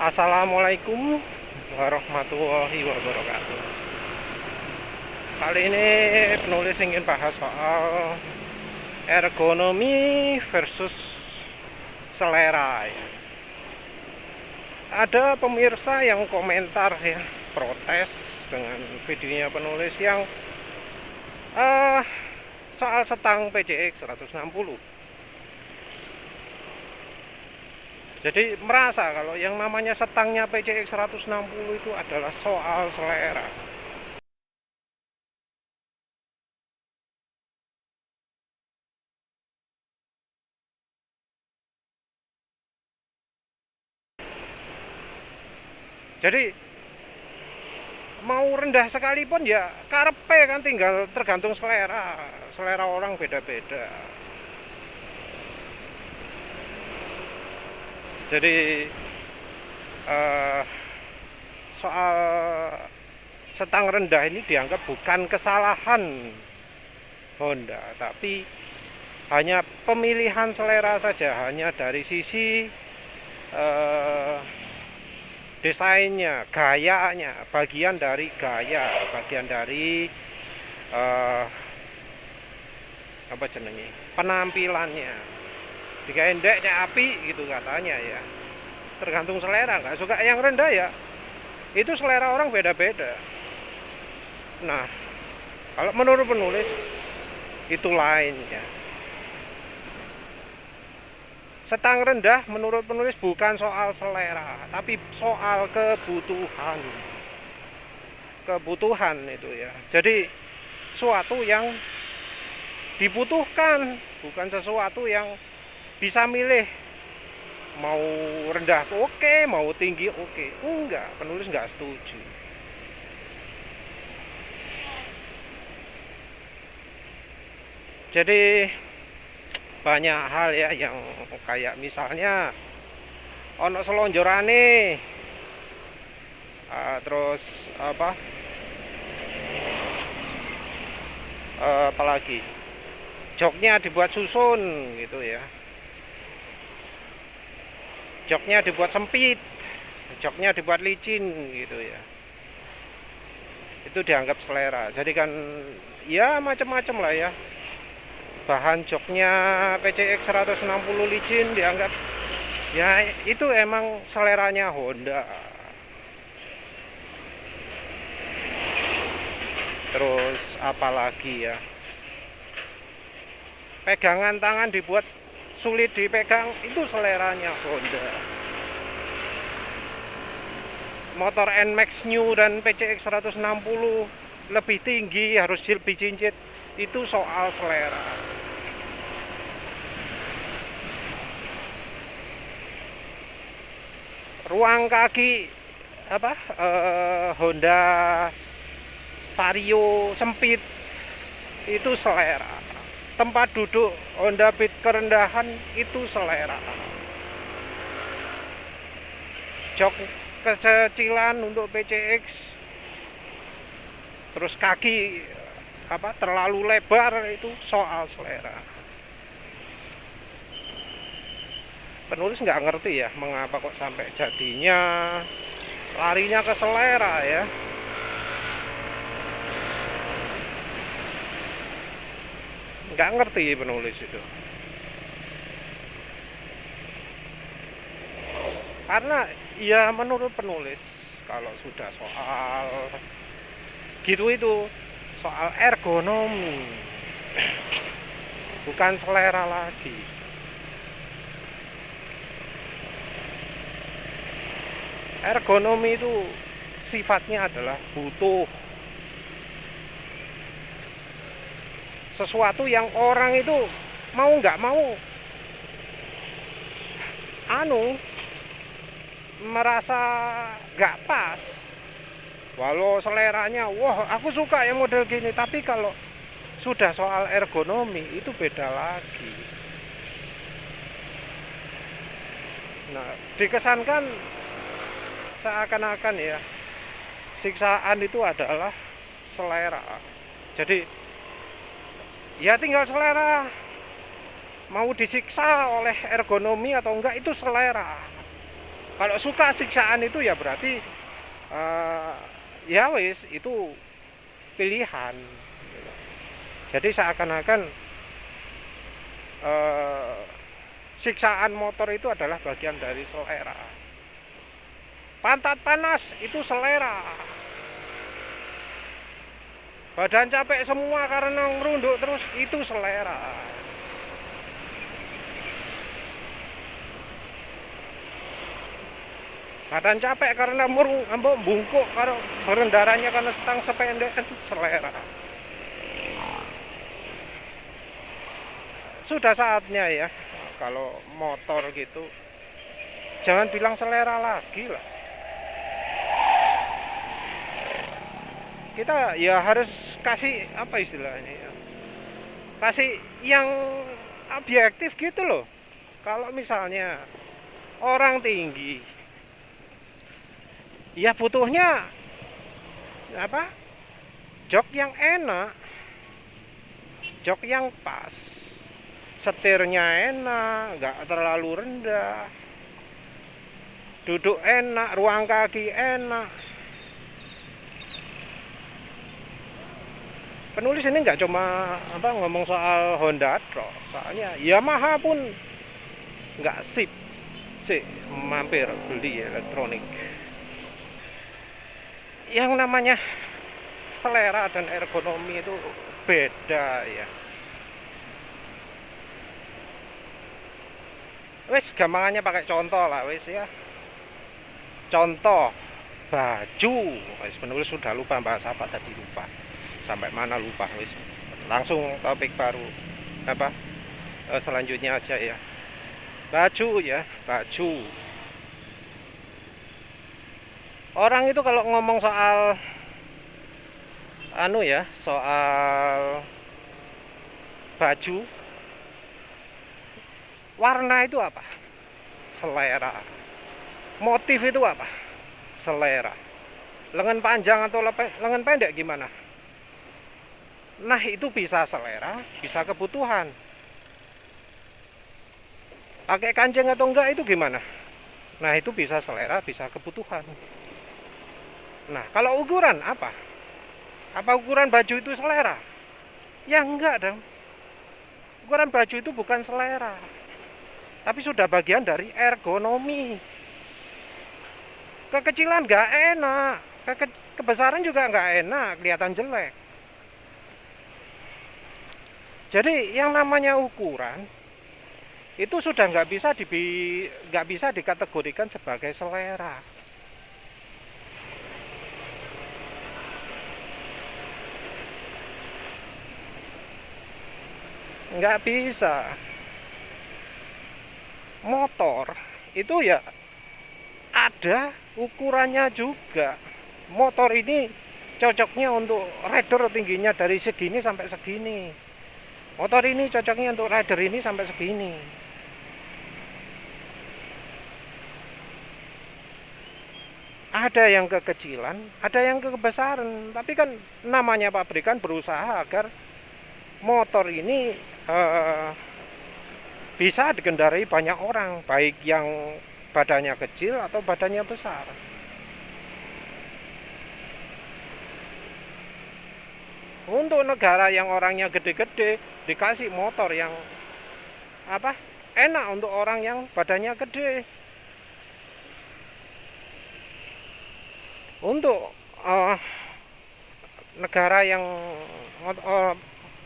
Assalamualaikum warahmatullahi wabarakatuh. Kali ini penulis ingin bahas soal ergonomi versus selera. Ada pemirsa yang komentar ya, protes dengan videonya penulis yang soal setang PCX 160. Jadi merasa kalau yang namanya setangnya PCX 160 itu adalah soal selera. Jadi mau rendah sekalipun ya karepe kan, tinggal tergantung selera orang beda-beda. Jadi soal setang rendah ini dianggap bukan kesalahan Honda, tapi hanya pemilihan selera saja, hanya dari sisi desainnya, gayanya, bagian dari gaya, bagian dari apa jenenge, penampilannya. Digendeknya api gitu katanya ya. Tergantung selera, nggak suka yang rendah ya. Itu selera orang beda-beda. Nah, kalau menurut penulis itu lain ya. Setang rendah menurut penulis bukan soal selera, tapi soal kebutuhan. Kebutuhan itu ya. Jadi suatu yang dibutuhkan, bukan sesuatu yang bisa milih mau rendah oke, mau tinggi oke. Enggak, penulis enggak setuju. Jadi banyak hal ya yang kayak misalnya ono selonjorane, terus apalagi joknya dibuat susun gitu ya, joknya dibuat sempit, joknya dibuat licin gitu ya, itu dianggap selera. Jadi kan ya macam-macam lah ya, bahan joknya PCX 160 licin dianggap ya itu emang seleranya Honda. Terus apalagi ya, pegangan tangan dibuat sulit dipegang, itu seleranya Honda. Motor NMAX New dan PCX 160 lebih tinggi, harus lebih cincit, itu soal selera. Ruang kaki Honda Vario sempit, itu selera. Tempat duduk Honda Beat kerendahan, itu selera. Jok kecilan untuk PCX, terus kaki terlalu lebar, itu soal selera. Penulis nggak ngerti ya mengapa kok sampai jadinya larinya ke selera ya. Nggak ngerti penulis itu. Karena ya menurut penulis kalau sudah soal gitu itu soal ergonomi, bukan selera lagi. Ergonomi itu sifatnya adalah butuh, sesuatu yang orang itu mau nggak mau merasa nggak pas, walau seleranya wah aku suka yang model gini, tapi kalau sudah soal ergonomi itu beda lagi. Nah, dikesankan seakan-akan ya siksaan itu adalah selera. Jadi ya tinggal selera, mau disiksa oleh ergonomi atau enggak itu selera. Kalau suka siksaan itu ya berarti ya wis itu pilihan. Jadi seakan-akan siksaan motor itu adalah bagian dari selera. Pantat panas itu selera. Badan capek semua karena ngerunduk terus itu selera. Badan capek karena bungkuk karena berkendaranya karena setang sependek kan selera. Sudah saatnya ya kalau motor gitu jangan bilang selera lagi lah. Kita ya harus kasih apa istilahnya ya, kasih yang objektif gitu loh. Kalau misalnya orang tinggi ya butuhnya apa, jok yang enak, jok yang pas, setirnya enak, nggak terlalu rendah, duduk enak, ruang kaki enak. Penulis ini nggak cuma ngomong soal Honda Trot, soalnya Yamaha pun nggak sip sih, mampir beli elektronik. Yang namanya selera dan ergonomi itu beda ya. Wes gampangannya pakai contoh lah wes ya. Contoh baju, wes penulis sudah lupa bahas apa tadi, lupa sampai mana, lupa wes. Langsung topik baru selanjutnya aja ya. Baju ya, baju. Orang itu kalau ngomong soal soal baju, warna itu apa? Selera. Motif itu apa? Selera. Lengan panjang atau lengan pendek gimana? Nah, itu bisa selera, bisa kebutuhan. Pakai kancing atau enggak itu gimana? Nah, itu bisa selera, bisa kebutuhan. Nah, kalau ukuran apa? Apa ukuran baju itu selera? Ya enggak dong. Ukuran baju itu bukan selera, tapi sudah bagian dari ergonomi. Kekecilan nggak enak, kebesaran juga nggak enak, kelihatan jelek. Jadi yang namanya ukuran itu sudah nggak bisa dikategorikan sebagai selera. Nggak bisa. Motor itu ya ada ukurannya juga. Motor ini cocoknya untuk rider tingginya dari segini sampai segini. Motor ini cocoknya untuk rider ini sampai segini. Ada yang kekecilan, ada yang kebesaran. Tapi kan namanya pabrikan berusaha agar motor ini bisa dikendarai banyak orang, baik yang badannya kecil atau badannya besar. Untuk negara yang orangnya gede-gede dikasih motor yang enak untuk orang yang badannya gede. Untuk negara yang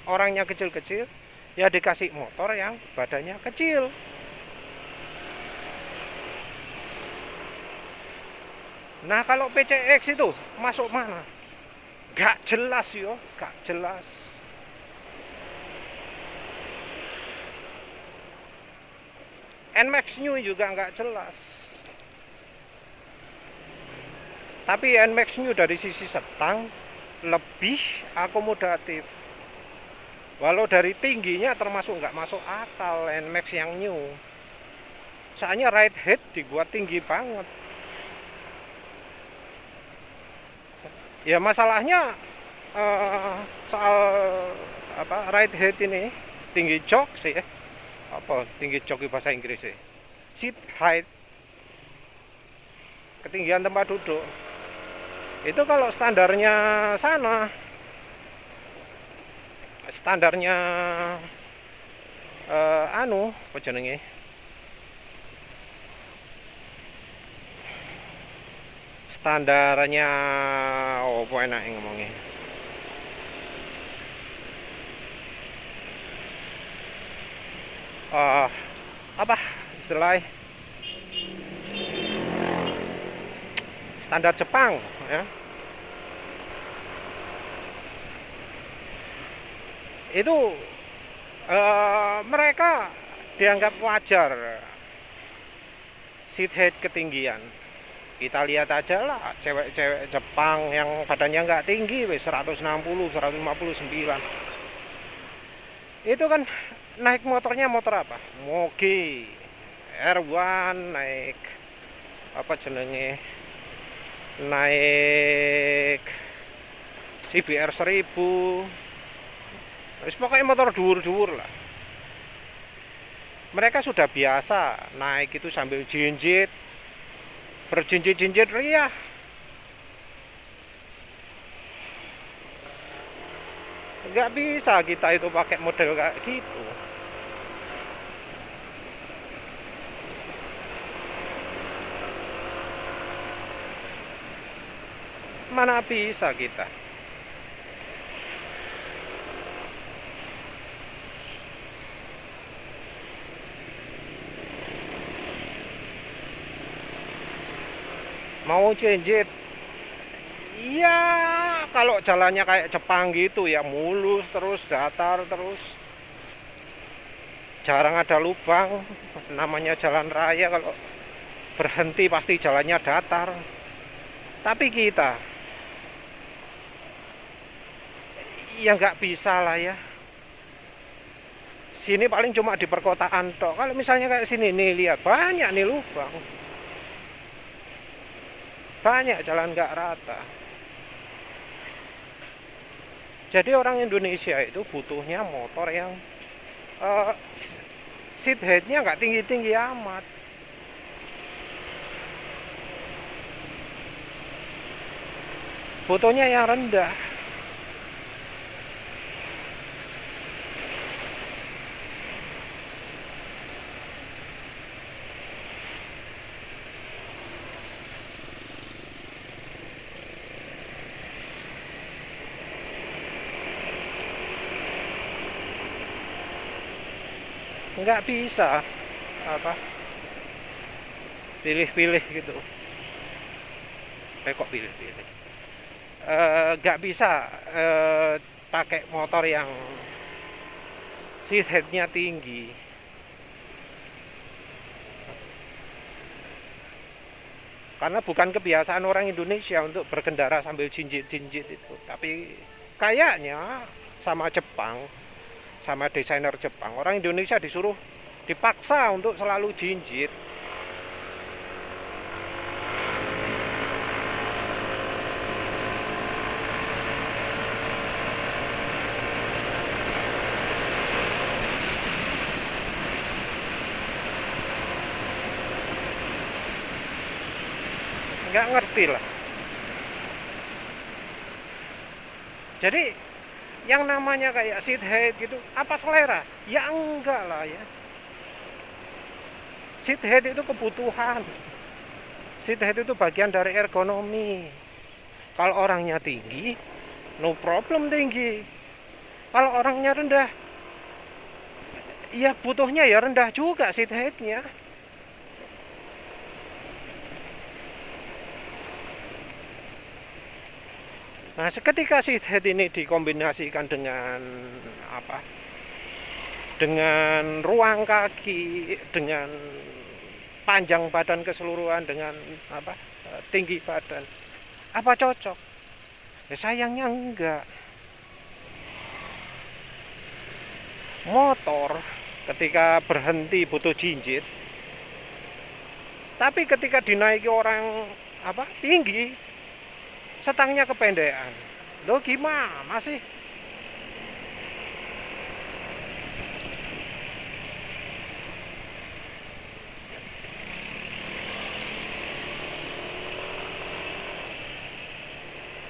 orangnya kecil-kecil ya dikasih motor yang badannya kecil. Nah, kalau PCX itu masuk mana? Gak jelas yo, gak jelas. NMAX New juga gak jelas. Tapi NMAX New dari sisi setang lebih akomodatif. Walau dari tingginya termasuk nggak masuk akal NMAX yang new. Soalnya ride height dibuat tinggi banget. Ya masalahnya soal ride height ini, tinggi jok sih ya. Tinggi jok di bahasa Inggris sih. Seat height. ketinggian tempat duduk. Itu kalau standarnya sana, standarnya apa jenenge? Standarnya apa enak ngomongnya? Uh, apa istilahnya? Standar Jepang ya. Itu mereka dianggap wajar seat height ketinggian. Kita lihat aja lah cewek-cewek Jepang yang badannya nggak tinggi, 160, 159. Itu kan naik motornya motor apa? Moge, R1, naik apa jenenge? Naik CBR 1000. Wis pokoknya motor dhuwur-dhuwur lah. Mereka sudah biasa naik itu sambil jinjit, berjinjit-jinjit riah. Nggak bisa kita itu pakai model kayak gitu. Mana bisa kita. Mau jinjit, iya kalau jalannya kayak Jepang gitu ya, mulus terus, datar terus, jarang ada lubang. Namanya jalan raya, kalau berhenti pasti jalannya datar. Tapi kita ya nggak bisa lah ya. Sini paling cuma di perkotaan tok. Kalau misalnya kayak sini nih, lihat banyak nih lubang, banyak jalan nggak rata. Jadi orang Indonesia itu butuhnya motor yang seat height-nya nggak tinggi-tinggi amat. Butuhnya yang rendah. Nggak bisa apa pilih-pilih gitu. Kok pilih-pilih, nggak bisa pakai motor yang seat height-nya tinggi, karena bukan kebiasaan orang Indonesia untuk berkendara sambil jinjit-jinjit itu. Tapi kayaknya sama Jepang, sama desainer Jepang, orang Indonesia dipaksa untuk selalu jinjit. Nggak ngerti lah. Jadi yang namanya kayak seat height gitu, apa selera? Ya enggak lah ya. Seat height itu kebutuhan. Seat height itu bagian dari ergonomi. Kalau orangnya tinggi, no problem tinggi. Kalau orangnya rendah, ya butuhnya ya rendah juga seat height-nya. Nah, ketika seat height ini dikombinasikan dengan apa? Dengan ruang kaki, dengan panjang badan keseluruhan, dengan apa? Tinggi badan. Apa cocok? Ya, sayangnya enggak. Motor ketika berhenti butuh jinjit. Tapi ketika dinaiki orang apa? Tinggi, setangnya kependekan. Lo gimana sih?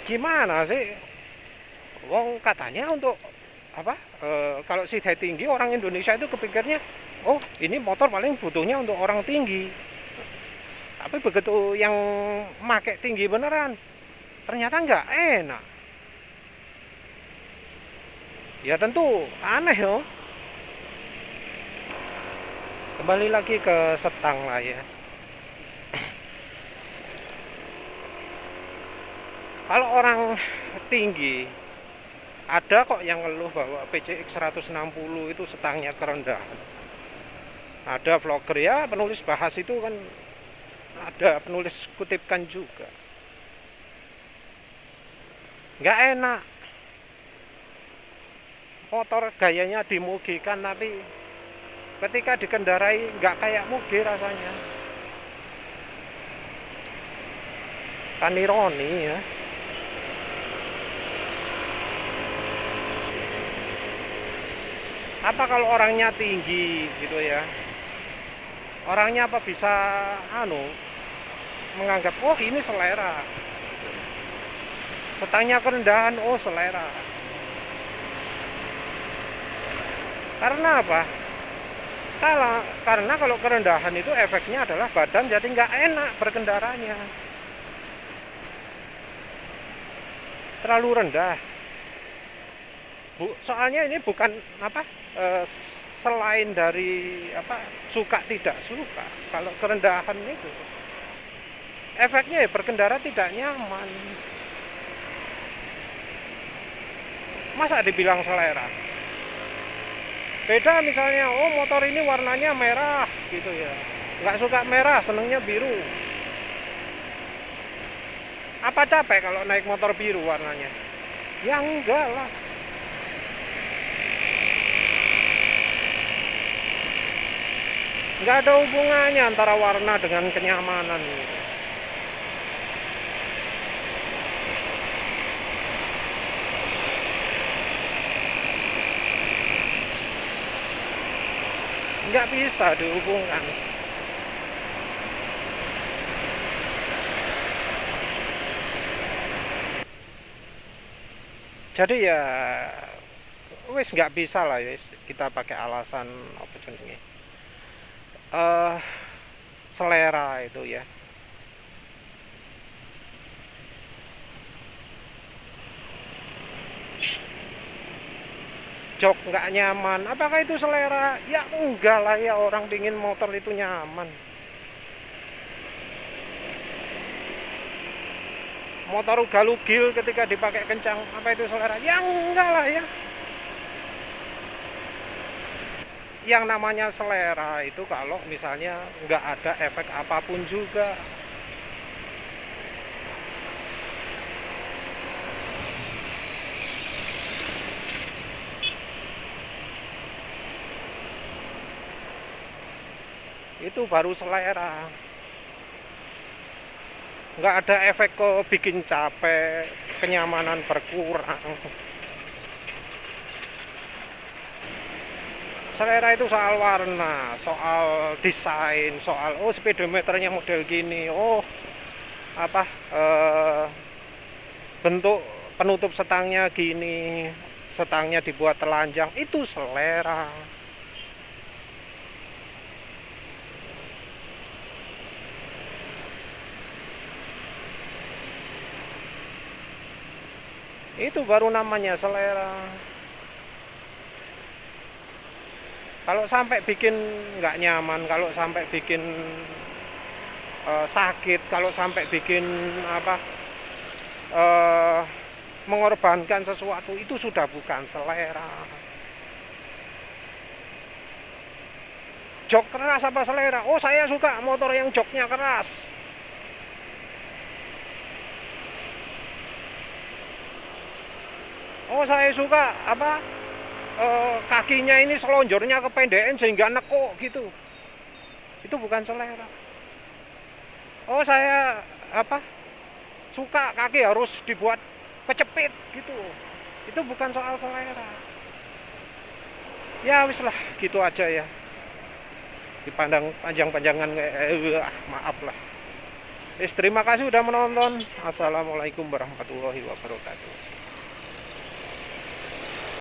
Gimana sih? Wong katanya untuk apa? Kalau sidai tinggi orang Indonesia itu kepikirnya, oh ini motor paling butuhnya untuk orang tinggi. Tapi begitu yang make tinggi beneran, ternyata nggak enak. Ya tentu aneh loh. Kembali lagi ke setang lah ya. Kalau orang tinggi, ada kok yang ngeluh bahwa PCX 160 itu setangnya kerendahan. Ada vlogger ya, penulis bahas itu kan, ada penulis kutipkan juga. Nggak enak. Motor gayanya dimugikan, tapi ketika dikendarai nggak kayak mugi rasanya. Kan ironi ya. Apa kalau orangnya tinggi gitu ya, orangnya apa bisa menganggap oh ini selera, setangnya kerendahan, oh selera. Karena apa? Karena kalau kerendahan itu efeknya adalah badan jadi nggak enak berkendaranya, terlalu rendah. Soalnya ini bukan apa, selain dari apa suka tidak suka, kalau kerendahan itu efeknya ya berkendara tidak nyaman. Masa dibilang selera? Beda misalnya, oh motor ini warnanya merah gitu ya, nggak suka merah, senengnya biru. Apa capek kalau naik motor biru warnanya? Ya enggak lah. Nggak ada hubungannya antara warna dengan kenyamanan gitu. Nggak bisa dihubungkan. Jadi ya wis nggak bisa lah wis kita pakai alasan apa jenenge, eh selera itu ya. Jok nggak nyaman, apakah itu selera? Ya enggak lah ya, orang pingin motor itu nyaman. Motor ugal-ugil ketika dipakai kencang, apa itu selera? Ya enggak lah ya. Yang namanya selera itu kalau misalnya nggak ada efek apapun juga. Itu baru selera. Nggak ada efek kok bikin capek, kenyamanan berkurang. Selera itu soal warna, soal desain, soal oh speedometernya model gini, oh apa bentuk penutup setangnya gini, setangnya dibuat telanjang, itu selera. Itu baru namanya selera. Kalau sampai bikin nggak nyaman, kalau sampai bikin sakit, kalau sampai bikin apa mengorbankan sesuatu, itu sudah bukan selera. Jok keras apa selera? Oh saya suka motor yang joknya keras. Oh saya suka apa kakinya ini selonjornya kependekan sehingga nekuk gitu. Itu bukan selera. Oh saya apa suka kaki harus dibuat kecepit gitu. Itu bukan soal selera. Ya wis lah gitu aja ya. Dipandang panjang-panjangan maaf lah. Terima kasih sudah menonton. Assalamualaikum warahmatullahi wabarakatuh.